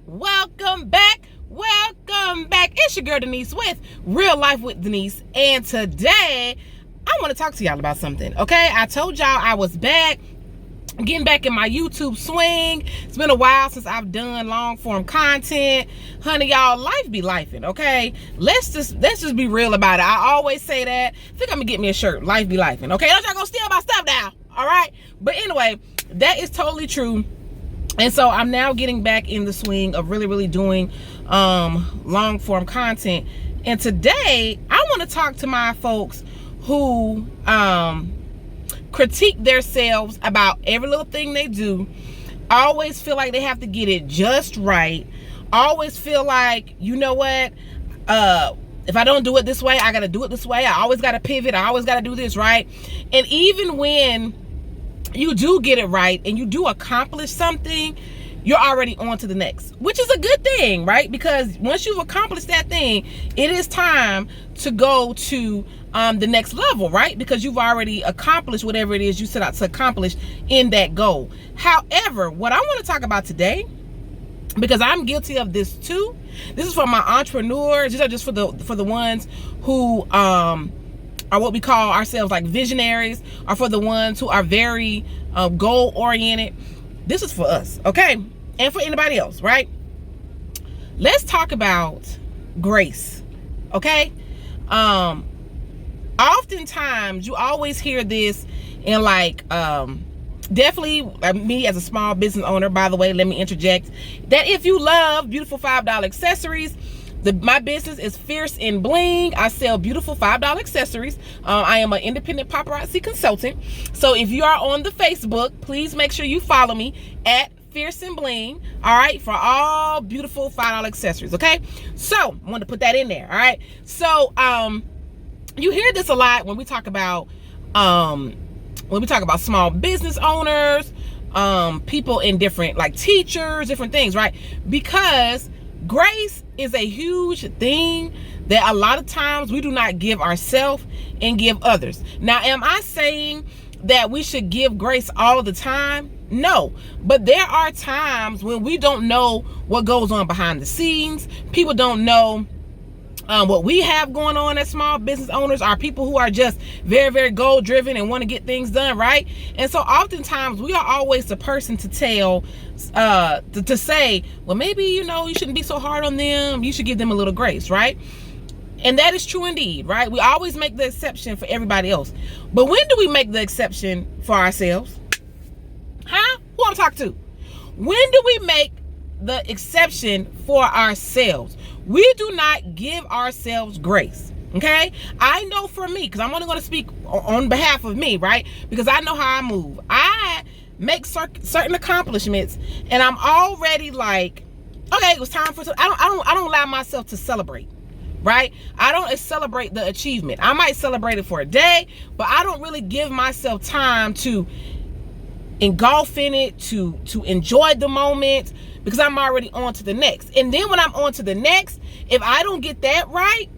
Welcome back. It's your girl Denise with Real Life with Denise. And today I want to talk to y'all about something. Okay, I told y'all I was back, getting back in my YouTube swing. It's been a while since I've done long form content. Honey, y'all, life be lifing, okay? Let's just be real about it. I always say that. I think I'm gonna get me a shirt. Life be lifing, okay? Don't y'all gonna steal my stuff now, all right? But anyway, that is totally true. And so I'm now getting back in the swing of really doing long form content. And today I want to talk to my folks who critique themselves about every little thing they do. Always feel like they have to get it just right. Always feel like, you know what, if I don't do it this way, I got to do it this way. I always got to pivot. I always got to do this, right? And even when you do get it right and you do accomplish something, you're already on to the next, which is a good thing, right? Because once you've accomplished that thing, it is time to go to the next level, right? Because you've already accomplished whatever it is you set out to accomplish in that goal. However, what I want to talk about today, because I'm guilty of this too, this is for my entrepreneurs. These are just for the ones who are what we call ourselves like visionaries, or for the ones who are very goal oriented. This is for us, okay? And for anybody else, right? Let's talk about grace, okay? Oftentimes you always hear this in like definitely me as a small business owner, by the way, let me interject that if you love beautiful $5 accessories, my business is Fierce and Bling. I sell beautiful $5 accessories. I am an independent paparazzi consultant. So if you are on the Facebook, please make sure you follow me at Fierce and Bling. All right, for all beautiful $5 accessories. Okay, so I wanted to put that in there. All right, so you hear this a lot when we talk about small business owners, people in different, like teachers, different things, right? Because grace is a huge thing that a lot of times we do not give ourselves and give others. Now, am I saying that we should give grace all the time? No, but there are times when we don't know what goes on behind the scenes. People don't know what we have going on as small business owners. Are people who are just very goal driven and want to get things done, right? And so oftentimes we are always the person to tell, to say, well, maybe, you shouldn't be so hard on them. You should give them a little grace, right? And that is true indeed, right? We always make the exception for everybody else. But when do we make the exception for ourselves? Huh? Who I'm talking to? When do we make the exception for ourselves? We do not give ourselves grace, okay? I know for me, because I'm only going to speak on behalf of me, right? Because I know how I move. I make certain accomplishments, and I'm already like, okay, it was time for. I don't allow myself to celebrate, right? I don't celebrate the achievement. I might celebrate it for a day, but I don't really give myself time to engulf in it, to enjoy the moment, because I'm already on to the next. And then when I'm on to the next, if I don't get that right,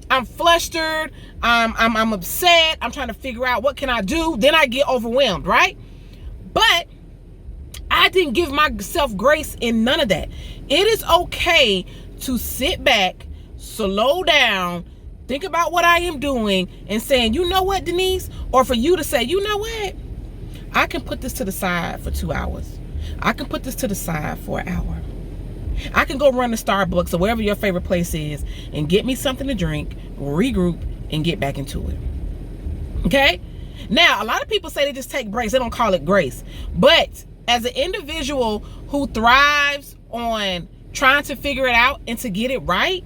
I'm flustered, I'm upset, I'm trying to figure out what can I do, then I get overwhelmed, right? But I didn't give myself grace in none of that. It is okay to sit back, slow down, think about what I am doing, and saying, you know what, Denise? Or for you to say, you know what? I can put this to the side for 2 hours. I can put this to the side for an hour. I can go run to Starbucks or wherever your favorite place is and get me something to drink, regroup, and get back into it. Okay? Now, a lot of people say they just take breaks. They don't call it grace. But as an individual who thrives on trying to figure it out and to get it right,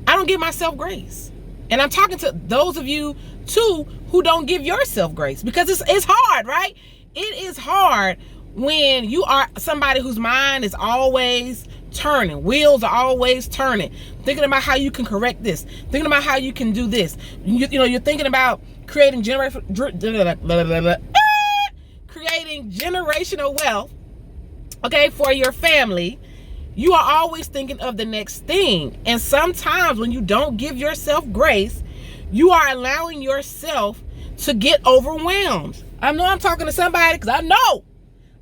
I don't give myself grace. And I'm talking to those of you, too, who don't give yourself grace, because it's hard, right? It is hard when you are somebody whose mind is always turning, wheels are always turning, thinking about how you can correct this, thinking about how you can do this. You're thinking about creating generational wealth, okay, for your family. You are always thinking of the next thing. And sometimes when you don't give yourself grace, you are allowing yourself to get overwhelmed. I know I'm talking to somebody, because I know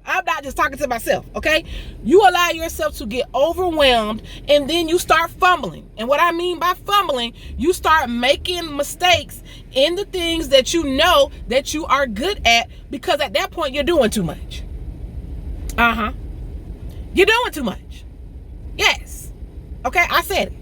I'm not just talking to myself, okay? You allow yourself to get overwhelmed, and then you start fumbling. And what I mean by fumbling, you start making mistakes in the things that you know that you are good at, because at that point you're doing too much. You're doing too much. Yes. Okay, I said it.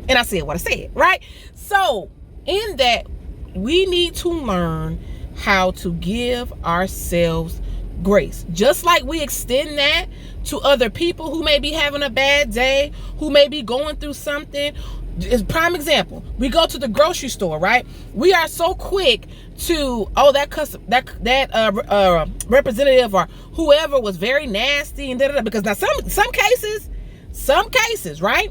And I said what I said, right? So in that, we need to learn how to give ourselves grace. Just like we extend that to other people who may be having a bad day, who may be going through something. As prime example, we go to the grocery store, right? We are so quick to, that representative or whoever was very nasty and because now some cases, right?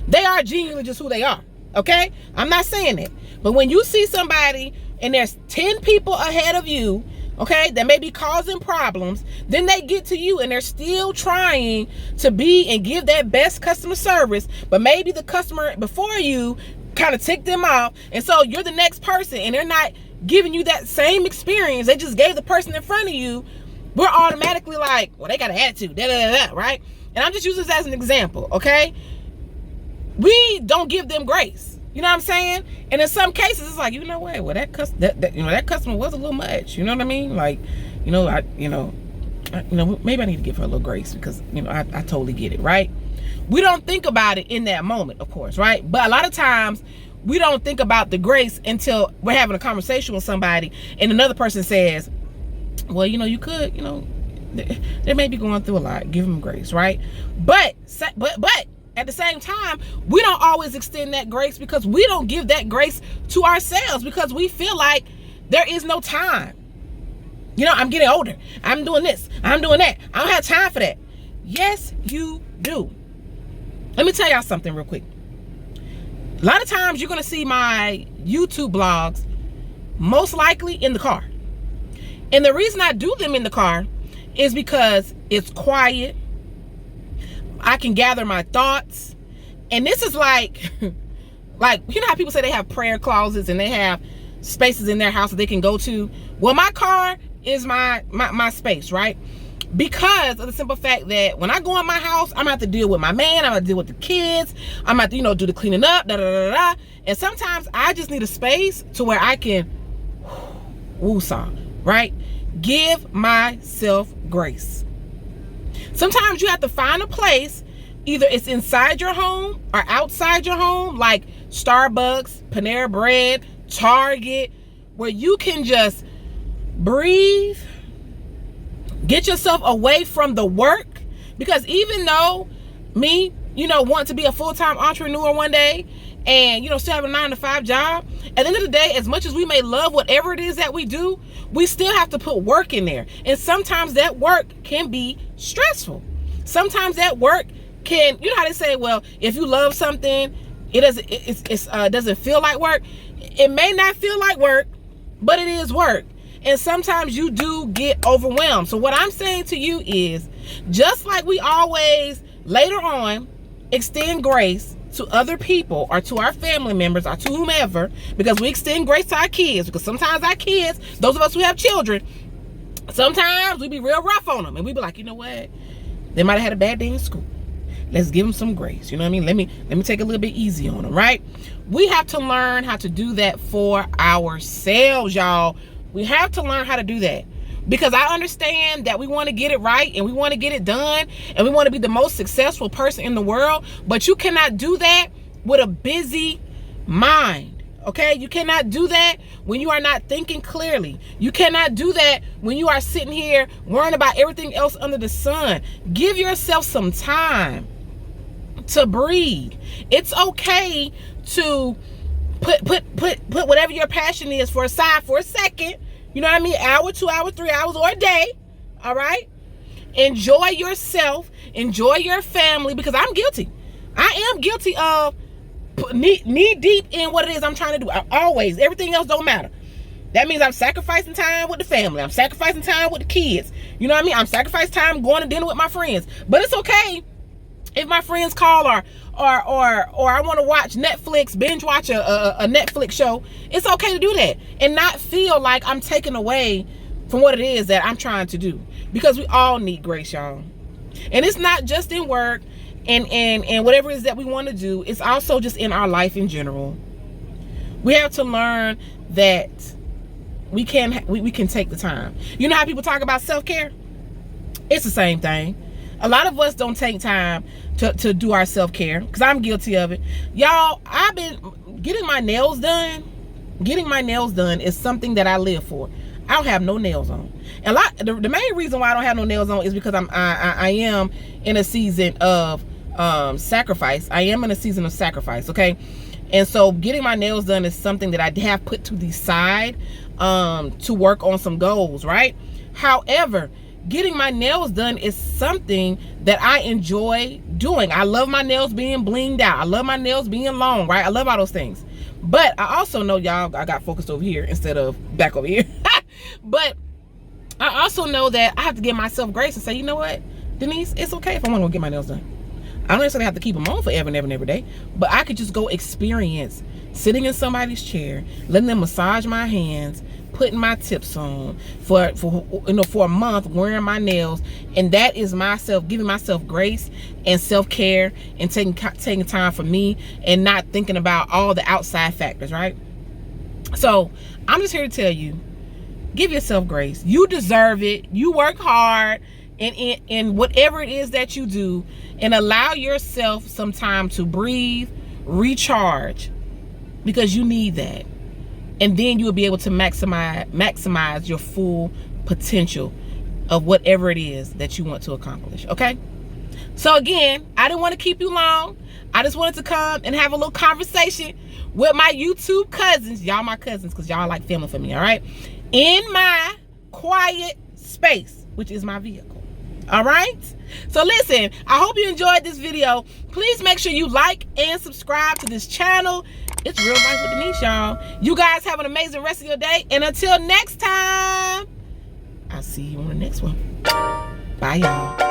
They are genuinely just who they are. Okay? I'm not saying it. But when you see somebody and there's 10 people ahead of you, okay, that may be causing problems, then they get to you and they're still trying to be and give that best customer service, but maybe the customer before you kind of ticked them off, and so you're the next person and they're not giving you that same experience they just gave the person in front of you. We're automatically like, well, they got an attitude, right? And I'm just using this as an example, okay? We don't give them grace. You know what I'm saying? And in some cases, it's like, you know what? Well, that customer was a little much. You know what I mean? Like, maybe I need to give her a little grace because, I totally get it, right? We don't think about it in that moment, of course, right? But a lot of times, we don't think about the grace until we're having a conversation with somebody and another person says, well, you could, they may be going through a lot. Give them grace, right? But at the same time, we don't always extend that grace because we don't give that grace to ourselves because we feel like there is no time. I'm getting older. I'm doing this. I'm doing that. I don't have time for that. Yes, you do. Let me tell y'all something real quick. A lot of times you're going to see my YouTube blogs most likely in the car. And the reason I do them in the car is because it's quiet. I can gather my thoughts. And this is like how people say they have prayer closets and they have spaces in their house that they can go to. Well, my car is my space, right? Because of the simple fact that when I go in my house, I'm gonna have to deal with my man, I'm gonna deal with the kids, I'm gonna have to, do the cleaning up, and sometimes I just need a space to where I can woosah, right? Give myself grace. Sometimes you have to find a place, either it's inside your home or outside your home, like Starbucks, Panera Bread, Target, where you can just breathe, get yourself away from the work. Because even though me, want to be a full-time entrepreneur one day and, still have a 9-to-5 job, at the end of the day, as much as we may love whatever it is that we do, we still have to put work in there. And sometimes that work can be stressful. Sometimes that work can, how they say, well, if you love something, it doesn't feel like work. It may not feel like work, but it is work. And sometimes you do get overwhelmed. So what I'm saying to you is, just like we always later on extend grace to other people or to our family members or to whomever, because we extend grace to our kids, because sometimes our kids, those of us who have children, sometimes we be real rough on them and we be like, you know what, they might have had a bad day in school, let's give them some grace. You know what I mean? Let me take a little bit easy on them, right? We have to learn how to do that for ourselves, y'all. We have to learn how to do that, because I understand that we want to get it right and we want to get it done and we want to be the most successful person in the world, but you cannot do that with a busy mind, okay? You cannot do that when you are not thinking clearly. You cannot do that when you are sitting here worrying about everything else under the sun. Give yourself some time to breathe. It's okay to put whatever your passion is aside for a second. You know what I mean? Hour, 2 hours, 3 hours, or a day. All right? Enjoy yourself. Enjoy your family, because I'm guilty. I am guilty of knee deep in what it is I'm trying to do. Always. Everything else don't matter. That means I'm sacrificing time with the family. I'm sacrificing time with the kids. You know what I mean? I'm sacrificing time going to dinner with my friends. But it's okay if my friends call or I want to watch Netflix, binge watch a Netflix show. It's okay to do that and not feel like I'm taking away from what it is that I'm trying to do, because we all need grace, y'all. And it's not just in work and whatever it is that we want to do. It's also just in our life in general. We have to learn that we can take the time. You know how people talk about self-care? It's the same thing. A lot of us don't take time to do our self-care, because I'm guilty of it. Y'all, I've been getting my nails done. Getting my nails done is something that I live for. I don't have no nails on. And the main reason why I don't have no nails on is because I am in a season of sacrifice. I am in a season of sacrifice, okay? And so getting my nails done is something that I have put to the side to work on some goals, right? However, getting my nails done is something that I enjoy doing. I love my nails being blinged out. I love my nails being long, right? I love all those things. But I also know, y'all, I got focused over here instead of back over here. But I also know that I have to give myself grace and say, you know what, Denise, it's okay if I want to go get my nails done. I don't necessarily have to keep them on forever and ever and every day, but I could just go experience sitting in somebody's chair, letting them massage my hands, putting my tips on for a month, wearing my nails. And that is myself giving myself grace and self-care and taking time for me and not thinking about all the outside factors, right? So I'm just here to tell you, give yourself grace. You deserve it. You work hard in whatever it is that you do, and allow yourself some time to breathe, recharge, because you need that. And then you'll be able to maximize your full potential of whatever it is that you want to accomplish, okay? So again, I didn't want to keep you long. I just wanted to come and have a little conversation with my YouTube cousins. Y'all my cousins, because y'all like family for me, all right? In my quiet space, which is my vehicle. All right? So listen, I hope you enjoyed this video. Please make sure you like and subscribe to this channel. It's Real Life with Denise, y'all. You guys have an amazing rest of your day. And until next time, I'll see you on the next one. Bye, y'all.